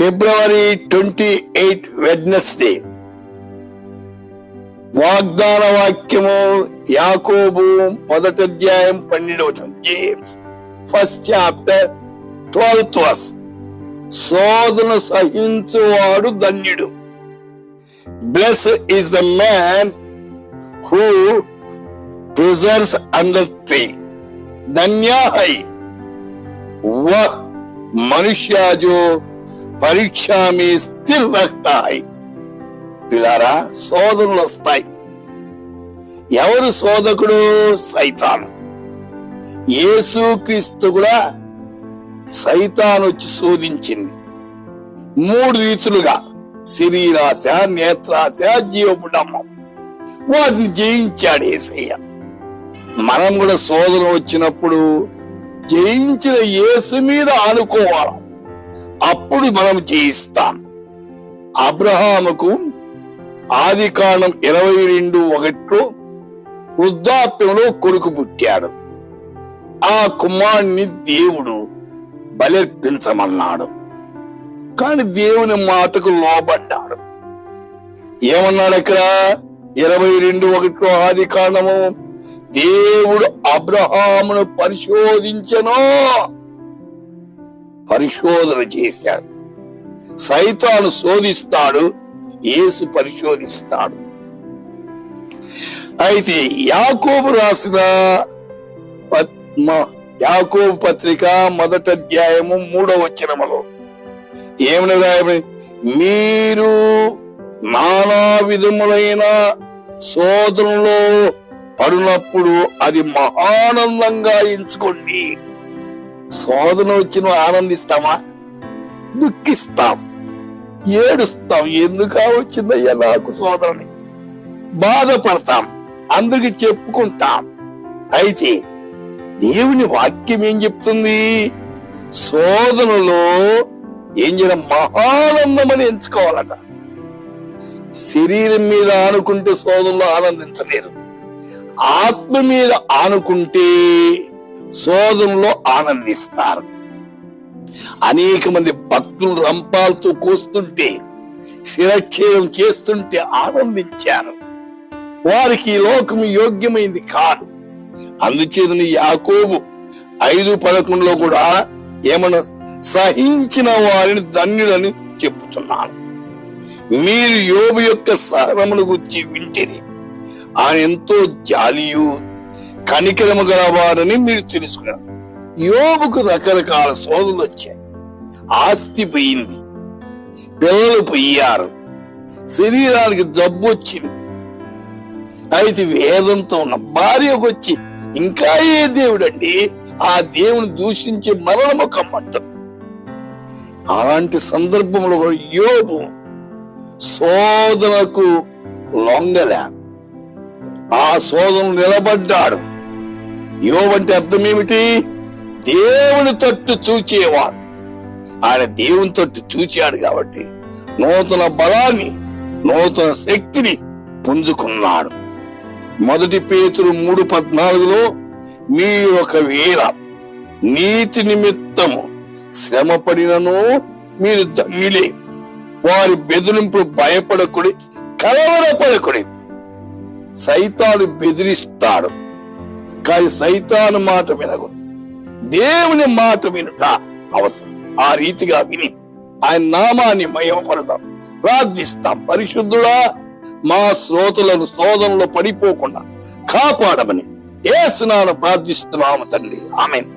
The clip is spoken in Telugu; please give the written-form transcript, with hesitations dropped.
ఫిబ్రవరి 28 వెడ్నెస్డే. వాగ్దాన వాక్యము యాకోబు 1వ అధ్యాయం 12వ వచనం. James 1st chapter 12th verse. శోధన సహించువాడు ధన్యుడు. Blessed is the man who perseveres under trial. धन्य है वह मनुष्य जो పరీక్ష మీ స్థిర్ రఖతా హై. పిల్లారా, శోధనలు వస్తాయి. ఎవరు శోధకుడు? సైతాను. యేసుక్రీస్తు కూడా సైతాను వచ్చి శోధించింది 3 రీతులుగా. శరీరాశ, నేత్రాశ, జీవపుడమ్మం. వాటిని జయించాడు యేసయ్య. మనం కూడా శోధన వచ్చినప్పుడు జయించిన యేసు మీద ఆనుకోవాలి. అప్పుడు మనం జయిస్తాం. అబ్రహాముకు ఆదికాండం 22:1 వృద్ధాప్యంలో కొడుకు పుట్టాడు. ఆ కుమారుణ్ణి దేవుడు బలర్పించమన్నాడు. కాని దేవుని మాటకు లోబడ్డాడు. ఏమన్నాడు అక్కడ 22:1 ఆదికాండము? దేవుడు అబ్రహామును పరిశోధన చేశాడు. సైతాను శోధిస్తాడు, యేసు పరిశోధిస్తాడు. అయితే యాకోబు రాసిన యాకోబు పత్రిక 1వ అధ్యాయము 3వ వచనములో ఏమని రాయబడి, మీరు నానా విధములైన శోధనలో పడినప్పుడు అది మహానందంగా ఎంచుకోండి. శోధన వచ్చిన ఆనందిస్తామా? దుఃఖిస్తాం, ఏడుస్తాం. ఎందుకు వచ్చిందయ్యా నాకు శోధనని? బాధపడతాం, అందరికి చెప్పుకుంటాం. అయితే దేవుని వాక్యం ఏం చెప్తుంది? శోధనలో ఏం చేయడం? మహానందమని ఎంచుకోవాలట. శరీరం మీద ఆనుకుంటే శోధనలో ఆనందించలేరు. ఆత్మ మీద ఆనుకుంటే శోధనలో ఆనందిస్తారు. అనేక మంది భక్తులు రంపాలతో కోస్తుంటే, శిరచ్ఛేదం చేస్తుంటే ఆనందించారు. వారికి ఈ లోకం యోగ్యమైంది కాదు. అందుచేత యాకోబు 5:11 కూడా ఏమన్నా, సహించిన వారిని ధన్యులని చెప్పుతున్నాను. మీరు యోబు యొక్క సహనమును గురించి వింటిరి. ఆయన ఎంతో జాలియు కనికరము గలవారని మీరు తెలుసుకున్నారు. యోబుకు రకరకాల శోధనలు వచ్చాయి. ఆస్తి పోయింది, పిల్లలు పోయారు, శరీరానికి జబ్బు వచ్చింది. అయితే వేదంతో ఉన్న భార్యకు వచ్చి, ఇంకా ఏ దేవుడండి? ఆ దేవుని దూషించి మరణము కమ్మంటారు. అలాంటి సందర్భంలో యోబు శోధనకు లొంగలే, ఆ శోధన నిలబడ్డాడు. యోబు అంటే అర్థం ఏమిటి? దేవుని తట్టు చూచేవాడు. ఆయన దేవుని తట్టు చూచాడు కాబట్టి నూతన బలాన్ని, నూతన శక్తిని పుంజుకున్నాడు. 1 పేతురు 3:14 మీరు ఒకవేళ నీతి నిమిత్తము శ్రమ పడినను మీరు ధన్యులే. వారి బెదిరింపులు భయపడకుడి, కలవరపడకుడి. సైతాను బెదిరిస్తాడు, కానీ సైతాను మాట వినకూడదు. దేవుని మాట వినుట అవసరం. ఆ రీతిగా విని ఆయన నామాన్ని మహిమపడతాం, ప్రార్థిస్తాం. పరిశుద్ధుడా, మా శ్రోతలను శోధనలో పడిపోకుండా కాపాడమని యేసునామమున ప్రార్థిస్తున్నాము తండ్రి. ఆమేన్.